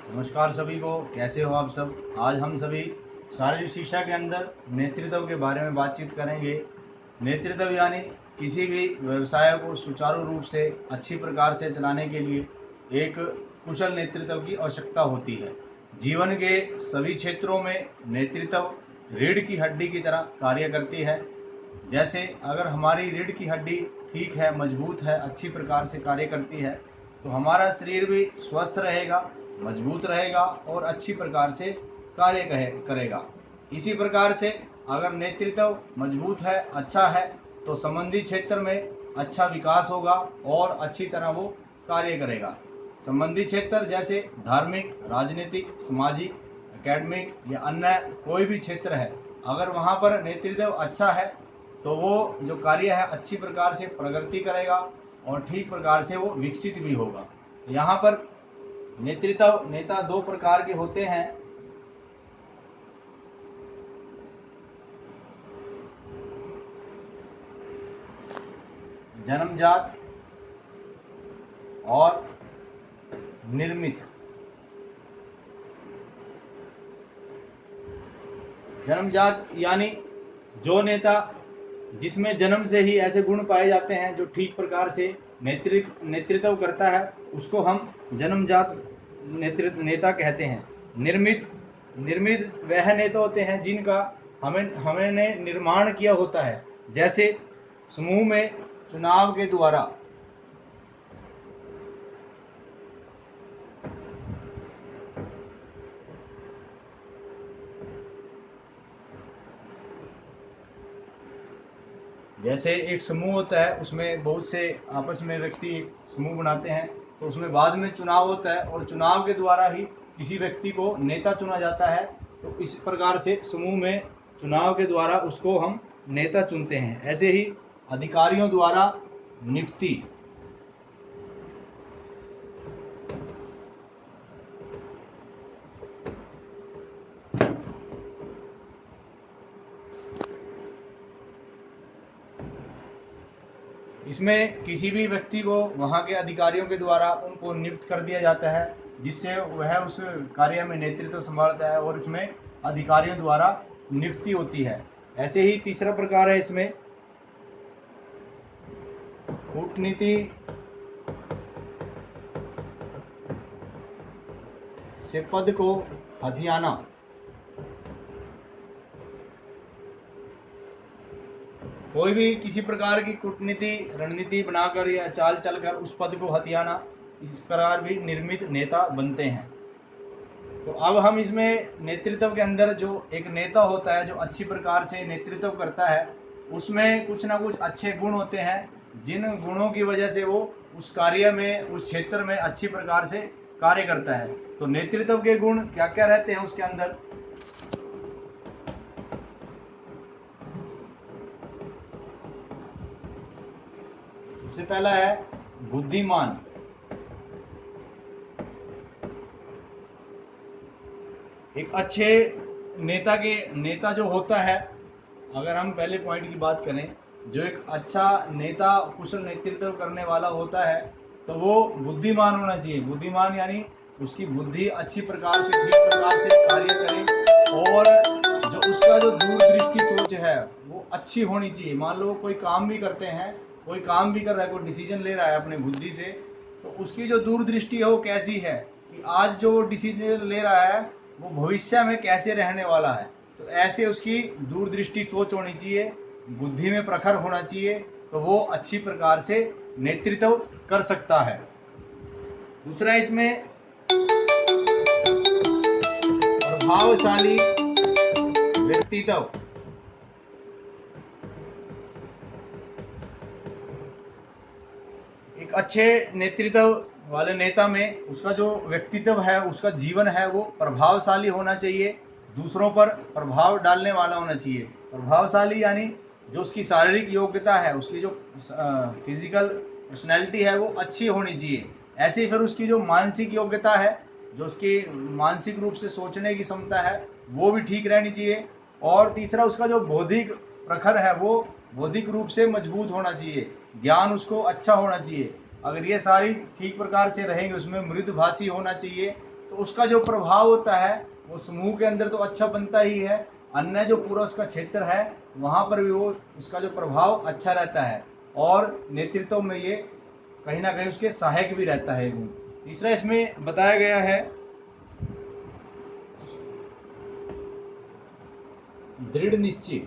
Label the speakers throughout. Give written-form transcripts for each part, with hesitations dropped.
Speaker 1: नमस्कार सभी को, कैसे हो आप सब। आज हम सभी शारीरिक शिक्षा के अंदर नेतृत्व के बारे में बातचीत करेंगे। नेतृत्व यानी किसी भी व्यवसाय को सुचारू रूप से अच्छी प्रकार से चलाने के लिए एक कुशल नेतृत्व की आवश्यकता होती है। जीवन के सभी क्षेत्रों में नेतृत्व रीढ़ की हड्डी की तरह कार्य करती है। जैसे अगर हमारी रीढ़ की हड्डी ठीक है, मजबूत है, अच्छी प्रकार से कार्य करती है, तो हमारा शरीर भी स्वस्थ रहेगा, मजबूत रहेगा और अच्छी प्रकार से कार्य करेगा। इसी प्रकार से अगर नेतृत्व मजबूत है, अच्छा है, तो संबंधी क्षेत्र में अच्छा विकास होगा और अच्छी तरह वो कार्य करेगा। संबंधी क्षेत्र जैसे धार्मिक, राजनीतिक, सामाजिक, एकेडमिक या अन्य कोई भी क्षेत्र है, अगर वहाँ पर नेतृत्व अच्छा है तो वो जो कार्य है अच्छी प्रकार से प्रगति करेगा और ठीक प्रकार से वो विकसित भी होगा। यहाँ पर नेतृत्व नेता दो प्रकार के होते हैं। जन्मजात और निर्मित। जन्मजात यानी जो नेता जिसमें जन्म से ही ऐसे गुण पाए जाते हैं जो ठीक प्रकार से नेतृत्व करता है, उसको हम जन्मजात नेता कहते हैं। निर्मित निर्मित वह नेता होते हैं जिनका हमने निर्माण किया होता है, जैसे समूह में चुनाव के द्वारा। जैसे एक समूह होता है, उसमें बहुत से आपस में व्यक्ति समूह बनाते हैं, तो उसमें बाद में चुनाव होता है और चुनाव के द्वारा ही किसी व्यक्ति को नेता चुना जाता है। तो इस प्रकार से समूह में चुनाव के द्वारा उसको हम नेता चुनते हैं। ऐसे ही अधिकारियों द्वारा नियुक्ति। इसमें किसी भी व्यक्ति को वहाँ के अधिकारियों के द्वारा उनको नियुक्त कर दिया जाता है, जिससे वह उस कार्य में नेतृत्व संभालता है और इसमें अधिकारियों द्वारा नियुक्ति होती है। ऐसे ही तीसरा प्रकार है इसमें कूटनीति से पद को हथियाना। कोई भी किसी प्रकार की कूटनीति रणनीति बनाकर या चाल चलकर उस पद को हथियाना, इस प्रकार भी निर्मित नेता बनते हैं। तो अब हम इसमें नेतृत्व के अंदर जो एक नेता होता है जो अच्छी प्रकार से नेतृत्व करता है, उसमें कुछ ना कुछ अच्छे गुण होते हैं, जिन गुणों की वजह से वो उस कार्य में, उस क्षेत्र में अच्छी प्रकार से कार्य करता है। तो नेतृत्व के गुण क्या क्या रहते हैं उसके अंदर। सबसे पहला है बुद्धिमान। एक अच्छे नेता जो होता है, अगर हम पहले पॉइंट की बात करें, जो एक अच्छा नेता कुशल नेतृत्व करने वाला होता है, तो वो बुद्धिमान होना चाहिए। बुद्धिमान यानी उसकी बुद्धि अच्छी प्रकार से, ठीक प्रकार से कार्य करे और जो उसका जो दूरदृष्टि सोच है वो अच्छी होनी चाहिए। मान लो कोई काम भी करते हैं, कोई काम भी कर रहा है, कोई डिसीजन ले रहा है अपनी बुद्धि से, तो उसकी जो दूरदृष्टि है वो कैसी है कि आज जो डिसीजन ले रहा है वो भविष्य में कैसे रहने वाला है। तो ऐसे उसकी दूरदृष्टि सोच होनी चाहिए, बुद्धि में प्रखर होना चाहिए, तो वो अच्छी प्रकार से नेतृत्व कर सकता है। दूसरा इसमें प्रभावशाली व्यक्तित्व। एक अच्छे नेतृत्व वाले नेता में उसका जो व्यक्तित्व है, उसका जीवन है, वो प्रभावशाली होना चाहिए, दूसरों पर प्रभाव डालने वाला होना चाहिए। प्रभावशाली यानी जो उसकी शारीरिक योग्यता है, उसकी जो फिजिकल पर्सनैलिटी है वो अच्छी होनी चाहिए। ऐसे ही फिर उसकी जो मानसिक योग्यता है, जो उसकी मानसिक रूप से सोचने की क्षमता है, वो भी ठीक रहनी चाहिए। और तीसरा उसका जो बौद्धिक प्रखर है वो बौद्धिक रूप से मजबूत होना चाहिए, ज्ञान उसको अच्छा होना चाहिए। अगर ये सारी ठीक प्रकार से रहेंगे, उसमें मृदुभाषी होना चाहिए तो उसका जो प्रभाव होता है वो समूह के अंदर तो अच्छा बनता ही है, अन्य जो पूरा उसका क्षेत्र है वहां पर भी वो उसका जो प्रभाव अच्छा रहता है, और नेतृत्व में ये कहीं ना कहीं उसके सहायक भी रहता है गुण। तीसरा इसमें बताया गया है दृढ़ निश्चय।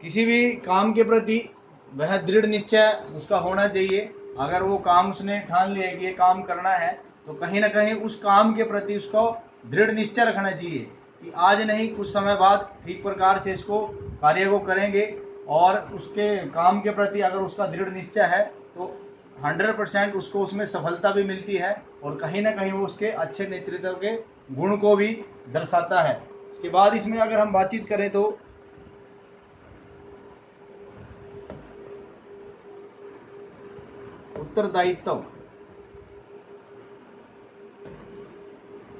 Speaker 1: किसी भी काम के प्रति वह दृढ़ निश्चय उसका होना चाहिए। अगर वो काम उसने ठान लिया कि ये काम करना है, तो कहीं ना कहीं उस काम के प्रति उसको दृढ़ निश्चय रखना चाहिए कि आज नहीं कुछ समय बाद ठीक प्रकार से इसको कार्य को करेंगे, और उसके काम के प्रति अगर उसका दृढ़ निश्चय है तो 100% उसको उसमें सफलता भी मिलती है, और कहीं ना कहीं वो उसके अच्छे नेतृत्व के गुण को भी दर्शाता है। इसके बाद इसमें अगर हम बातचीत करें तो उत्तरदायित्व।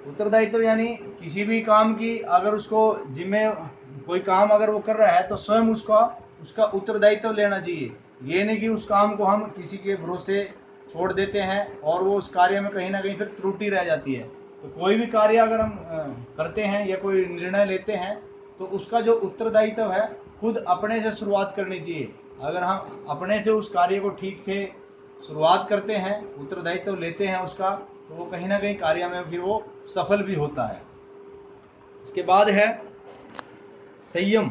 Speaker 1: उत्तरदायित्व यानी किसी भी काम की अगर उसको जिम्मे कोई काम अगर वो कर रहा है तो स्वयं उसका उसका उत्तरदायित्व लेना चाहिए। ये नहीं कि उस काम को हम किसी के भरोसे छोड़ देते हैं और वो उस कार्य में कहीं ना कहीं फिर त्रुटि रह जाती है। तो कोई भी कार्य अगर हम करते हैं या कोई निर्णय लेते हैं तो उसका जो उत्तरदायित्व है खुद अपने से शुरुआत करनी चाहिए। अगर हम अपने से उस कार्य को ठीक से शुरुआत करते हैं, उत्तरदायित्व लेते हैं उसका, तो वो कहीं ना कहीं कार्य में फिर वो सफल भी होता है। इसके बाद है संयम।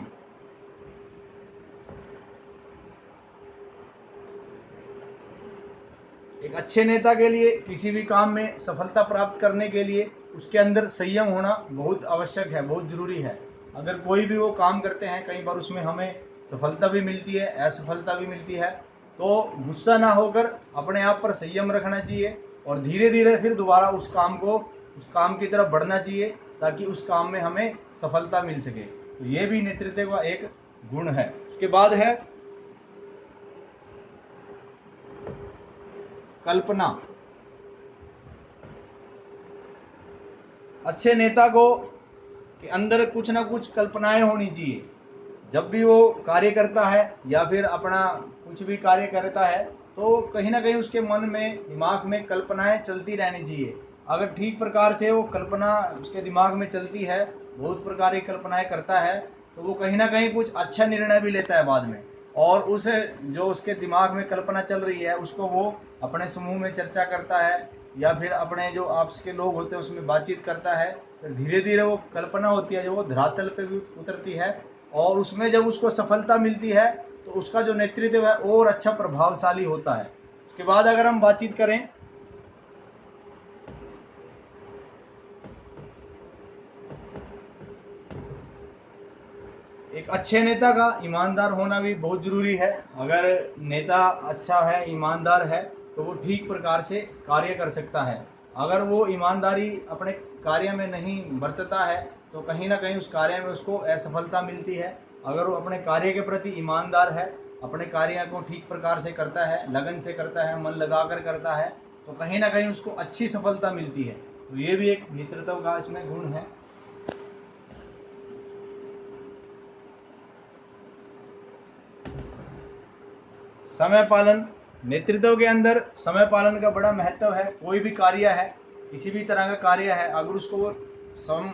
Speaker 1: एक अच्छे नेता के लिए किसी भी काम में सफलता प्राप्त करने के लिए उसके अंदर संयम होना बहुत आवश्यक है, बहुत जरूरी है। अगर कोई भी वो काम करते हैं, कई बार उसमें हमें सफलता भी मिलती है, असफलता भी मिलती है, तो गुस्सा ना होकर अपने आप पर संयम रखना चाहिए और धीरे धीरे फिर दोबारा उस काम की तरफ बढ़ना चाहिए ताकि उस काम में हमें सफलता मिल सके। तो ये भी नेतृत्व का एक गुण है। उसके बाद है कल्पना। अच्छे नेता को के अंदर कुछ ना कुछ कल्पनाएं होनी चाहिए। जब भी वो कार्य करता है या फिर अपना कुछ भी कार्य करता है तो कहीं ना कहीं उसके मन में दिमाग में कल्पनाएं चलती रहनी चाहिए। अगर ठीक प्रकार से वो कल्पना उसके दिमाग में चलती है, बहुत प्रकार की कल्पनाएं करता है, तो वो कहीं ना कहीं कुछ अच्छा निर्णय भी लेता है बाद में, और उस जो उसके दिमाग में कल्पना चल रही है उसको वो अपने समूह में चर्चा करता है या फिर अपने जो आपस के लोग होते हैं उसमें बातचीत करता है। फिर धीरे धीरे वो कल्पना होती है जो वो धरातल पे भी उतरती है, और उसमें जब उसको सफलता मिलती है तो उसका जो नेतृत्व है और अच्छा प्रभावशाली होता है। उसके बाद अगर हम बातचीत करें एक अच्छे नेता का ईमानदार होना भी बहुत जरूरी है। अगर नेता अच्छा है, ईमानदार है, तो वो ठीक प्रकार से कार्य कर सकता है। अगर वो ईमानदारी अपने कार्य में नहीं बरतता है तो कहीं ना कहीं उस कार्य में उसको असफलता मिलती है। अगर वो अपने कार्य के प्रति ईमानदार है, अपने कार्य को ठीक प्रकार से करता है, लगन से करता है, मन लगाकर करता है, तो कहीं ना कहीं उसको अच्छी सफलता मिलती है। तो ये भी एक नेतृत्व का इसमें गुण है। समय पालन। नेतृत्व के अंदर समय पालन का बड़ा महत्व है। कोई भी कार्य है, किसी भी तरह का कार्य है, अगर उसको वो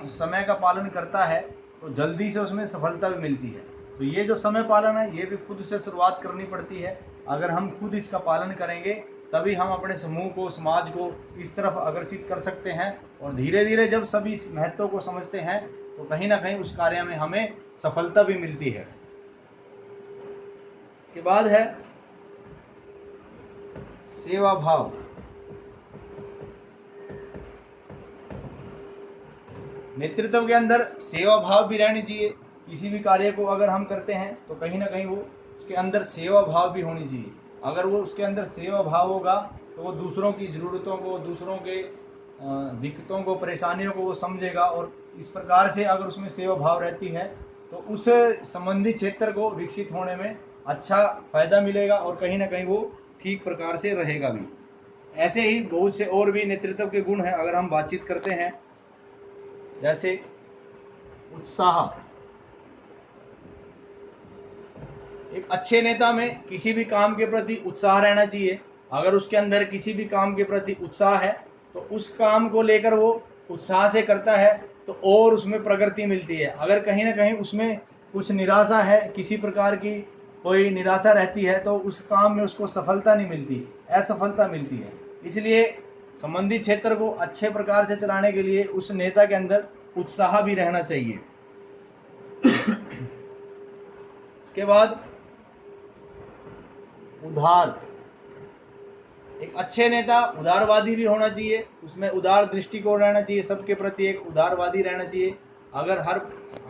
Speaker 1: समय का पालन करता है तो जल्दी से उसमें सफलता भी मिलती है। तो ये जो समय पालन है ये भी खुद से शुरुआत करनी पड़ती है। अगर हम खुद इसका पालन करेंगे तभी हम अपने समूह को, समाज को इस तरफ आकर्षित कर सकते हैं, और धीरे धीरे जब सभी इस महत्व को समझते हैं तो कहीं ना कहीं उस कार्य में हमें सफलता भी मिलती है। इसके बाद है सेवा भाव। नेतृत्व के अंदर सेवा भाव भी रहनी चाहिए। किसी भी कार्य को अगर हम करते हैं तो कहीं ना कहीं वो उसके अंदर सेवा भाव भी होनी चाहिए। अगर वो उसके अंदर सेवा भाव होगा तो वो दूसरों की ज़रूरतों को, दूसरों के दिक्कतों को, परेशानियों को वो समझेगा, और इस प्रकार से अगर उसमें सेवा भाव रहती है तो उस संबंधित क्षेत्र को विकसित होने में अच्छा फायदा मिलेगा और कहीं ना कहीं वो ठीक प्रकार से रहेगा भी। ऐसे ही बहुत से और भी नेतृत्व के गुण हैं। अगर हम बातचीत करते हैं जैसे उत्साह। एक अच्छे नेता में किसी भी काम के प्रति उत्साह रहना चाहिए। अगर उसके अंदर किसी भी काम के प्रति उत्साह है तो उस काम को लेकर वो उत्साह से करता है तो और उसमें प्रगति मिलती है। अगर कहीं ना कहीं उसमें कुछ निराशा है, किसी प्रकार की कोई निराशा रहती है, तो उस काम में उसको सफलता नहीं मिलती, असफलता मिलती है। इसलिए संबंधित क्षेत्र को अच्छे प्रकार से चलाने के लिए उस नेता के अंदर उत्साह भी रहना चाहिए। उसके बाद उदार, एक अच्छे नेता उदारवादी भी होना चाहिए, उसमें उदार दृष्टिकोण रहना चाहिए, सबके प्रति एक उदारवादी रहना चाहिए। अगर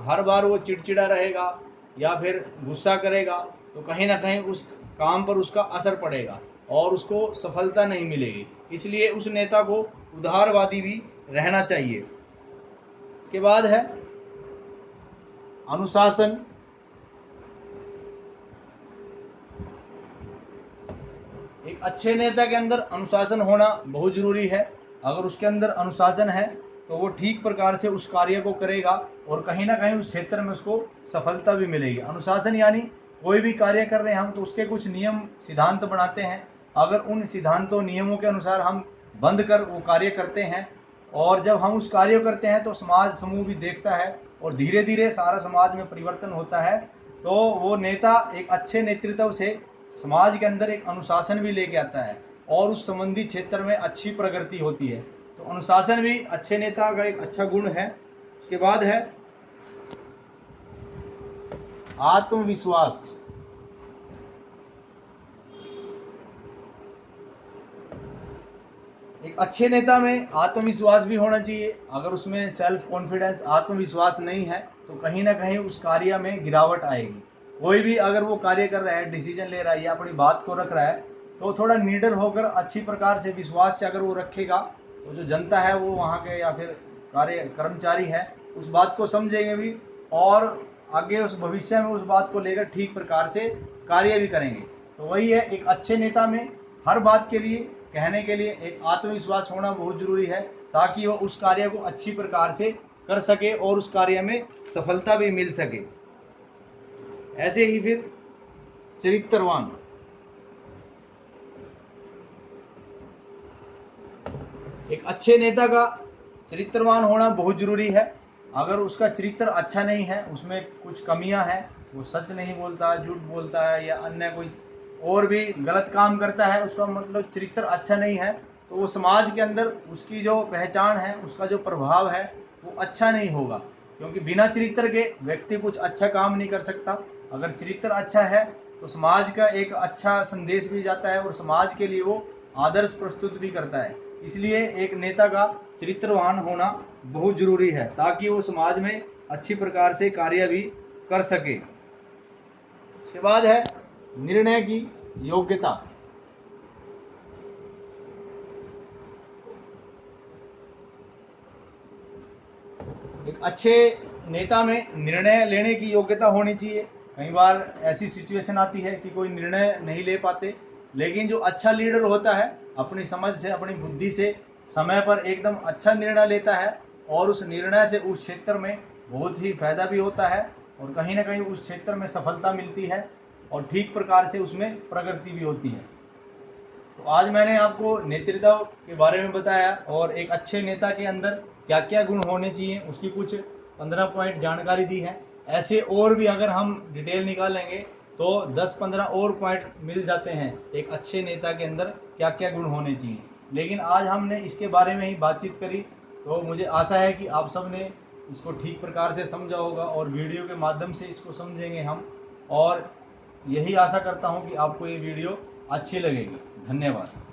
Speaker 1: हर बार वो चिड़चिड़ा रहेगा या फिर गुस्सा करेगा तो कहीं ना कहीं उस काम पर उसका असर पड़ेगा और उसको सफलता नहीं मिलेगी। इसलिए उस नेता को उदारवादी भी रहना चाहिए। इसके बाद है अनुशासन। एक अच्छे नेता के अंदर अनुशासन होना बहुत जरूरी है। अगर उसके अंदर अनुशासन है तो वो ठीक प्रकार से उस कार्य को करेगा और कहीं ना कहीं उस क्षेत्र में उसको सफलता भी मिलेगी। अनुशासन यानी कोई भी कार्य कर रहे हैं हम तो उसके कुछ नियम सिद्धांत बनाते हैं। अगर उन सिद्धांतों नियमों के अनुसार हम बंद कर वो कार्य करते हैं और जब हम उस कार्य करते हैं तो समाज समूह भी देखता है और धीरे धीरे सारा समाज में परिवर्तन होता है। तो वो नेता एक अच्छे नेतृत्व से समाज के अंदर एक अनुशासन भी लेके आता है और उस संबंधित क्षेत्र में अच्छी प्रगति होती है। तो अनुशासन भी अच्छे नेता का एक अच्छा गुण है। उसके बाद है आत्मविश्वास। एक अच्छे नेता में आत्मविश्वास भी होना चाहिए। अगर उसमें सेल्फ कॉन्फिडेंस, आत्मविश्वास नहीं है तो कहीं ना कहीं उस कार्य में गिरावट आएगी। कोई भी अगर वो कार्य कर रहा है, डिसीजन ले रहा है या अपनी बात को रख रहा है तो थोड़ा निडर होकर अच्छी प्रकार से विश्वास से अगर वो रखेगा तो जो जनता है वो वहाँ के या फिर कर्मचारी है उस बात को समझेंगे भी और आगे उस भविष्य में उस बात को लेकर ठीक प्रकार से कार्य भी करेंगे। तो वही है, एक अच्छे नेता में हर बात के लिए कहने के लिए एक आत्मविश्वास होना बहुत जरूरी है ताकि वो उस कार्य को अच्छी प्रकार से कर सके और उस कार्य में सफलता भी मिल सके। ऐसे ही फिर चरित्रवान। एक अच्छे नेता का चरित्रवान होना बहुत जरूरी है। अगर उसका चरित्र अच्छा नहीं है, उसमें कुछ कमियां हैं, वो सच नहीं बोलता, झूठ बोलता है या अन्य कोई और भी गलत काम करता है, उसका मतलब चरित्र अच्छा नहीं है, तो वो समाज के अंदर उसकी जो पहचान है, उसका जो प्रभाव है वो अच्छा नहीं होगा। क्योंकि बिना चरित्र के व्यक्ति कुछ अच्छा काम नहीं कर सकता। अगर चरित्र अच्छा है तो समाज का एक अच्छा संदेश भी जाता है और समाज के लिए वो आदर्श प्रस्तुत भी करता है। इसलिए एक नेता का चरित्रवान होना बहुत जरूरी है ताकि वो समाज में अच्छी प्रकार से कार्य भी कर सके। उसके बाद है निर्णय की योग्यता। एक अच्छे नेता में निर्णय लेने की योग्यता होनी चाहिए। कई बार ऐसी सिचुएशन आती है कि कोई निर्णय नहीं ले पाते, लेकिन जो अच्छा लीडर होता है अपनी समझ से, अपनी बुद्धि से समय पर एकदम अच्छा निर्णय लेता है और उस निर्णय से उस क्षेत्र में बहुत ही फायदा भी होता है और कहीं ना कहीं उस क्षेत्र में सफलता मिलती है और ठीक प्रकार से उसमें प्रगति भी होती है। तो आज मैंने आपको नेतृत्व के बारे में बताया और एक अच्छे नेता के अंदर क्या क्या गुण होने चाहिए उसकी कुछ 15 पॉइंट जानकारी दी है। ऐसे और भी अगर हम डिटेल निकालेंगे तो 10-15 और पॉइंट मिल जाते हैं एक अच्छे नेता के अंदर क्या क्या गुण होने चाहिए। लेकिन आज हमने इसके बारे में ही बातचीत करी, तो मुझे आशा है कि आप सब ने इसको ठीक प्रकार से समझा होगा और वीडियो के माध्यम से इसको समझेंगे हम, और यही आशा करता हूँ कि आपको ये वीडियो अच्छी लगेगी। धन्यवाद।